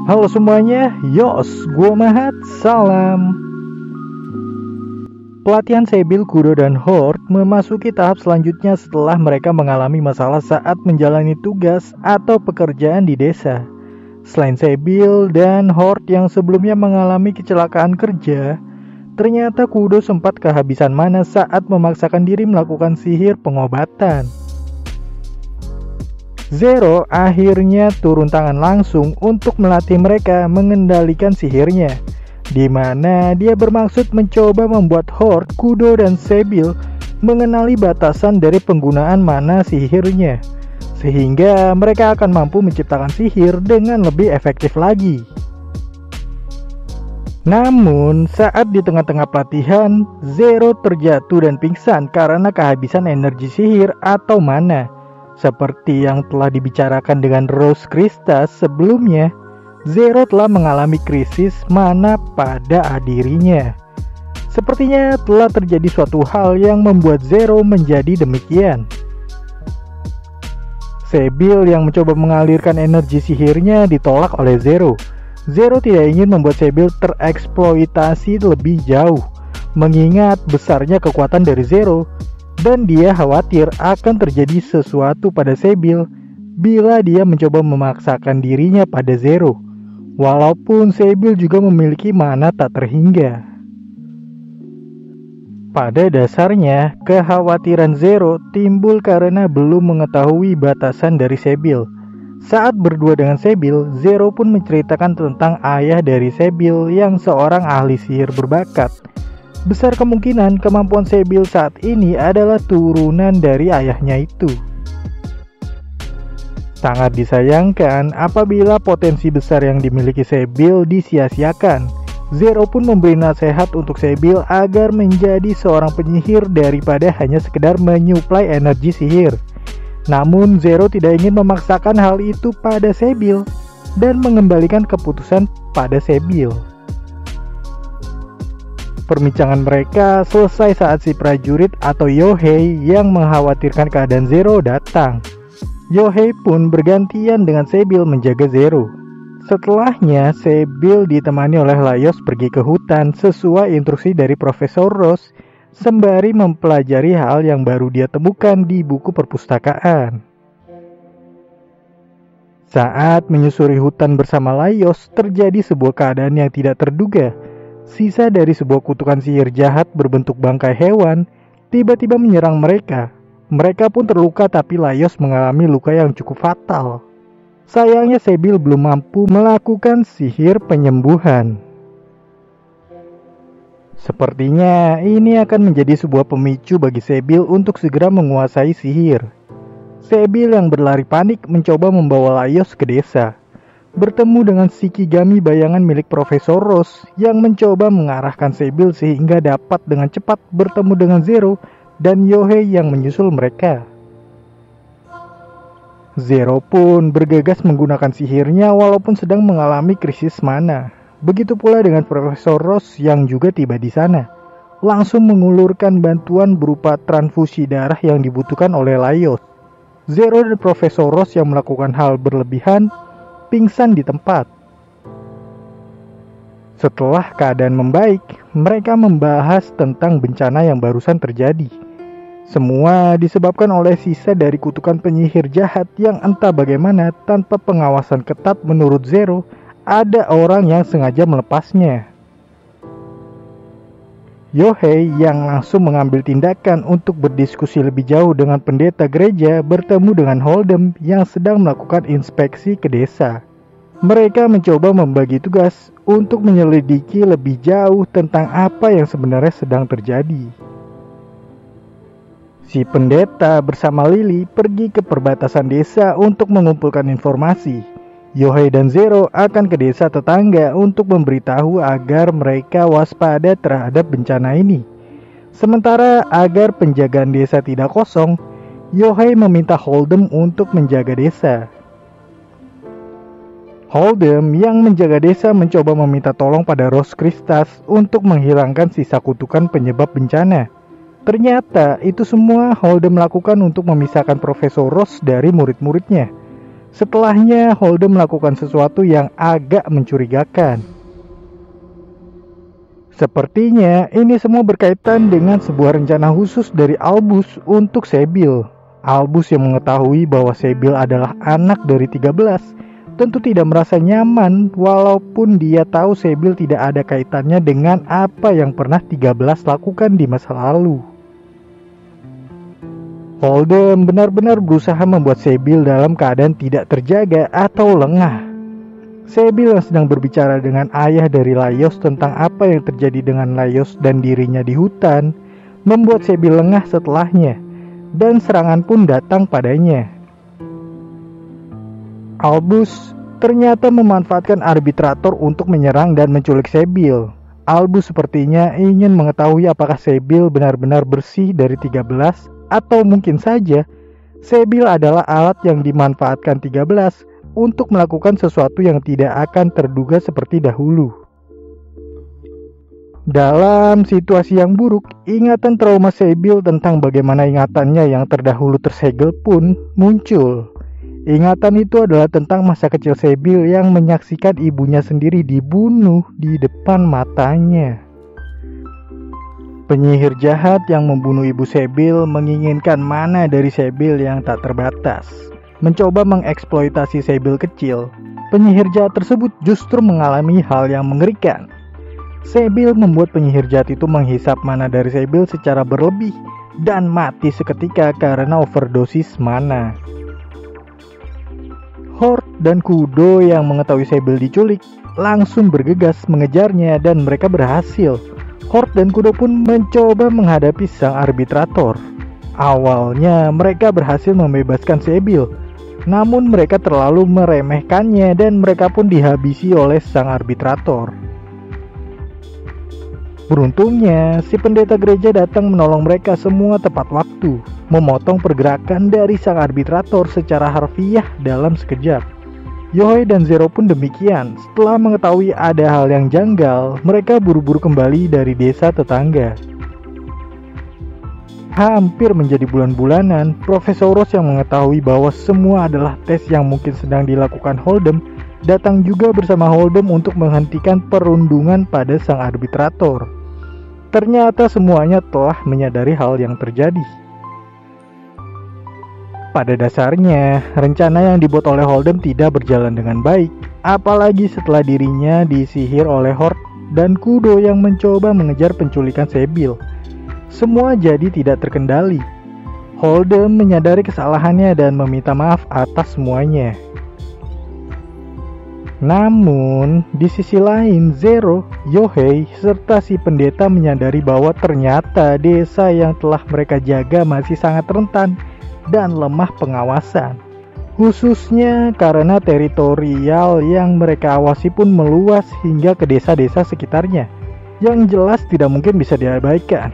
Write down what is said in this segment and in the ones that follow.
Halo semuanya, Yos, gua Mahat, salam. Pelatihan Sebil, Kudo, dan Horde memasuki tahap selanjutnya setelah mereka mengalami masalah saat menjalani tugas atau pekerjaan di desa. Selain Sebil dan Horde yang sebelumnya mengalami kecelakaan kerja, ternyata Kudo sempat kehabisan mana saat memaksakan diri melakukan sihir pengobatan. Zero akhirnya turun tangan langsung untuk melatih mereka mengendalikan sihirnya, di mana dia bermaksud mencoba membuat Horde, Kudo, dan Sebil mengenali batasan dari penggunaan mana sihirnya, sehingga mereka akan mampu menciptakan sihir dengan lebih efektif lagi. Namun, saat di tengah-tengah pelatihan, Zero terjatuh dan pingsan karena kehabisan energi sihir atau mana. Seperti yang telah dibicarakan dengan Rose Krista sebelumnya, Zero telah mengalami krisis mana pada dirinya. Sepertinya telah terjadi suatu hal yang membuat Zero menjadi demikian. Sebil yang mencoba mengalirkan energi sihirnya ditolak oleh Zero. Zero tidak ingin membuat Sebil tereksploitasi lebih jauh, mengingat besarnya kekuatan dari Zero, dan dia khawatir akan terjadi sesuatu pada Sebil bila dia mencoba memaksakan dirinya pada Zero, walaupun Sebil juga memiliki mana tak terhingga. Pada dasarnya, kekhawatiran Zero timbul karena belum mengetahui batasan dari Sebil. Saat berdua dengan Sebil, Zero pun menceritakan tentang ayah dari Sebil yang seorang ahli sihir berbakat. Besar kemungkinan kemampuan Sebil saat ini adalah turunan dari ayahnya itu. Sangat disayangkan apabila potensi besar yang dimiliki Sebil disia-siakan. Zero pun memberi nasihat untuk Sebil agar menjadi seorang penyihir daripada hanya sekedar menyuplai energi sihir. Namun Zero tidak ingin memaksakan hal itu pada Sebil dan mengembalikan keputusan pada Sebil. Perbincangan mereka selesai saat si prajurit atau Yohei yang mengkhawatirkan keadaan Zero datang. Yohei pun bergantian dengan Sebil menjaga Zero. Setelahnya, Sebil ditemani oleh Laios pergi ke hutan sesuai instruksi dari Profesor Rose, sembari mempelajari hal yang baru dia temukan di buku perpustakaan. Saat menyusuri hutan bersama Laios, terjadi sebuah keadaan yang tidak terduga. Sisa dari sebuah kutukan sihir jahat berbentuk bangkai hewan tiba-tiba menyerang mereka. Mereka pun terluka, tapi Laios mengalami luka yang cukup fatal. Sayangnya Sebil belum mampu melakukan sihir penyembuhan. Sepertinya ini akan menjadi sebuah pemicu bagi Sebil untuk segera menguasai sihir. Sebil yang berlari panik mencoba membawa Laios ke desa. Bertemu dengan Shikigami bayangan milik Profesor Rose yang mencoba mengarahkan Sebil sehingga dapat dengan cepat bertemu dengan Zero dan Yohei yang menyusul mereka. Zero pun bergegas menggunakan sihirnya walaupun sedang mengalami krisis mana. Begitu pula dengan Profesor Rose yang juga tiba di sana. Langsung mengulurkan bantuan berupa transfusi darah yang dibutuhkan oleh Laios. Zero dan Profesor Rose yang melakukan hal berlebihan pingsan di tempat. Setelah keadaan membaik, mereka membahas tentang bencana yang barusan terjadi. Semua disebabkan oleh sisa dari kutukan penyihir jahat yang entah bagaimana tanpa pengawasan ketat menurut Zero, ada orang yang sengaja melepasnya. Yohei yang langsung mengambil tindakan untuk berdiskusi lebih jauh dengan pendeta gereja bertemu dengan Holdem yang sedang melakukan inspeksi ke desa. Mereka mencoba membagi tugas untuk menyelidiki lebih jauh tentang apa yang sebenarnya sedang terjadi. Si pendeta bersama Lily pergi ke perbatasan desa untuk mengumpulkan informasi. Yohei dan Zero akan ke desa tetangga untuk memberitahu agar mereka waspada terhadap bencana ini. Sementara agar penjagaan desa tidak kosong, Yohei meminta Holdem untuk menjaga desa. Holdem yang menjaga desa mencoba meminta tolong pada Rose Kristas untuk menghilangkan sisa kutukan penyebab bencana. Ternyata itu semua Holdem lakukan untuk memisahkan Profesor Rose dari murid-muridnya. Setelahnya, Holden melakukan sesuatu yang agak mencurigakan. Sepertinya ini semua berkaitan dengan sebuah rencana khusus dari Albus untuk Sybil. Albus yang mengetahui bahwa Sybil adalah anak dari 13, tentu tidak merasa nyaman walaupun dia tahu Sybil tidak ada kaitannya dengan apa yang pernah 13 lakukan di masa lalu. Holden benar-benar berusaha membuat Sybil dalam keadaan tidak terjaga atau lengah. Sybil yang sedang berbicara dengan ayah dari Laios tentang apa yang terjadi dengan Laios dan dirinya di hutan, membuat Sybil lengah setelahnya, dan serangan pun datang padanya. Albus ternyata memanfaatkan arbitrator untuk menyerang dan menculik Sybil. Albus sepertinya ingin mengetahui apakah Sybil benar-benar bersih dari 13, atau mungkin saja Sybil adalah alat yang dimanfaatkan 13 untuk melakukan sesuatu yang tidak akan terduga seperti dahulu. Dalam situasi yang buruk, ingatan trauma Sybil tentang bagaimana ingatannya yang terdahulu tersegel pun muncul. Ingatan itu adalah tentang masa kecil Sybil yang menyaksikan ibunya sendiri dibunuh di depan matanya. Penyihir jahat yang membunuh ibu Sybil menginginkan mana dari Sybil yang tak terbatas. Mencoba mengeksploitasi Sybil kecil, penyihir jahat tersebut justru mengalami hal yang mengerikan. Sybil membuat penyihir jahat itu menghisap mana dari Sybil secara berlebih dan mati seketika karena overdosis mana. Hort dan Kudo yang mengetahui Sybil diculik langsung bergegas mengejarnya dan mereka berhasil. Hort dan Kudo pun mencoba menghadapi sang arbitrator. Awalnya mereka berhasil membebaskan Sybil, namun mereka terlalu meremehkannya dan mereka pun dihabisi oleh sang arbitrator. Beruntungnya, si pendeta gereja datang menolong mereka semua tepat waktu, memotong pergerakan dari sang arbitrator secara harfiah dalam sekejap. Yohei dan Zero pun demikian. Setelah mengetahui ada hal yang janggal, mereka buru-buru kembali dari desa tetangga. Hampir menjadi bulan-bulanan, Profesor Rose yang mengetahui bahwa semua adalah tes yang mungkin sedang dilakukan Holden, datang juga bersama Holden untuk menghentikan perundungan pada sang arbitrator. Ternyata semuanya telah menyadari hal yang terjadi. Pada dasarnya, rencana yang dibuat oleh Holden tidak berjalan dengan baik, apalagi setelah dirinya disihir oleh Hort dan Kudo yang mencoba mengejar penculikan Sybil. Semua jadi tidak terkendali. Holden menyadari kesalahannya dan meminta maaf atas semuanya. Namun, di sisi lain, Zero, Yohei, serta si pendeta menyadari bahwa ternyata desa yang telah mereka jaga masih sangat rentan dan lemah pengawasan. Khususnya karena teritorial yang mereka awasi pun meluas hingga ke desa-desa sekitarnya, yang jelas tidak mungkin bisa diabaikan.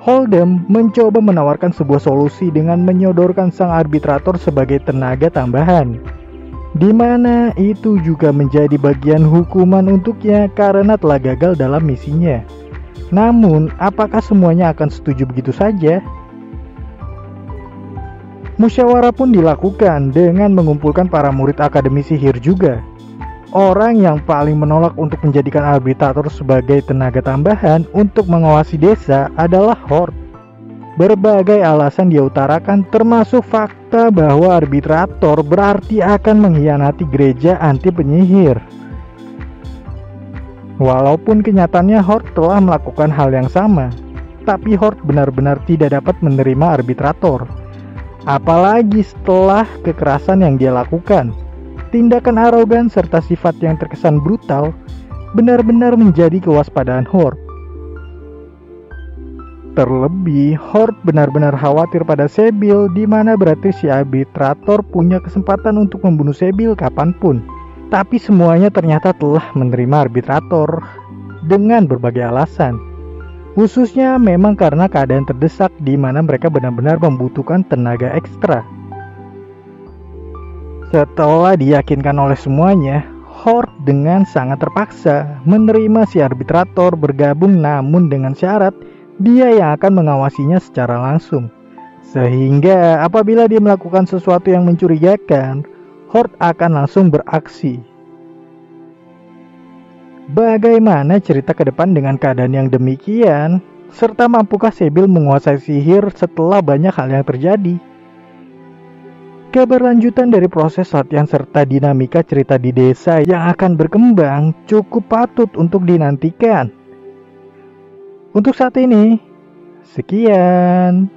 Holden mencoba menawarkan sebuah solusi dengan menyodorkan sang arbitrator sebagai tenaga tambahan, di mana itu juga menjadi bagian hukuman untuknya karena telah gagal dalam misinya. Namun, apakah semuanya akan setuju begitu saja? Musyawarah pun dilakukan dengan mengumpulkan para murid Akademi Sihir juga. Orang yang paling menolak untuk menjadikan arbitrator sebagai tenaga tambahan untuk mengawasi desa adalah Hort. Berbagai alasan dia utarakan, termasuk fakta bahwa arbitrator berarti akan mengkhianati gereja anti penyihir. Walaupun kenyataannya Hort telah melakukan hal yang sama, tapi Hort benar-benar tidak dapat menerima arbitrator. Apalagi setelah kekerasan yang dia lakukan. Tindakan arogan serta sifat yang terkesan brutal benar-benar menjadi kewaspadaan Hort. Terlebih, Hort benar-benar khawatir pada Sybil, di mana berarti si arbitrator punya kesempatan untuk membunuh Sybil kapanpun. Tapi semuanya ternyata telah menerima arbitrator dengan berbagai alasan. Khususnya memang karena keadaan terdesak di mana mereka benar-benar membutuhkan tenaga ekstra. Setelah diyakinkan oleh semuanya, Hort dengan sangat terpaksa menerima si arbitrator bergabung, namun dengan syarat dia yang akan mengawasinya secara langsung. Sehingga apabila dia melakukan sesuatu yang mencurigakan, Horde akan langsung beraksi. Bagaimana cerita ke depan dengan keadaan yang demikian? Serta mampukah Sybil menguasai sihir setelah banyak hal yang terjadi? Keberlanjutan dari proses latihan serta dinamika cerita di desa yang akan berkembang cukup patut untuk dinantikan. Untuk saat ini, sekian.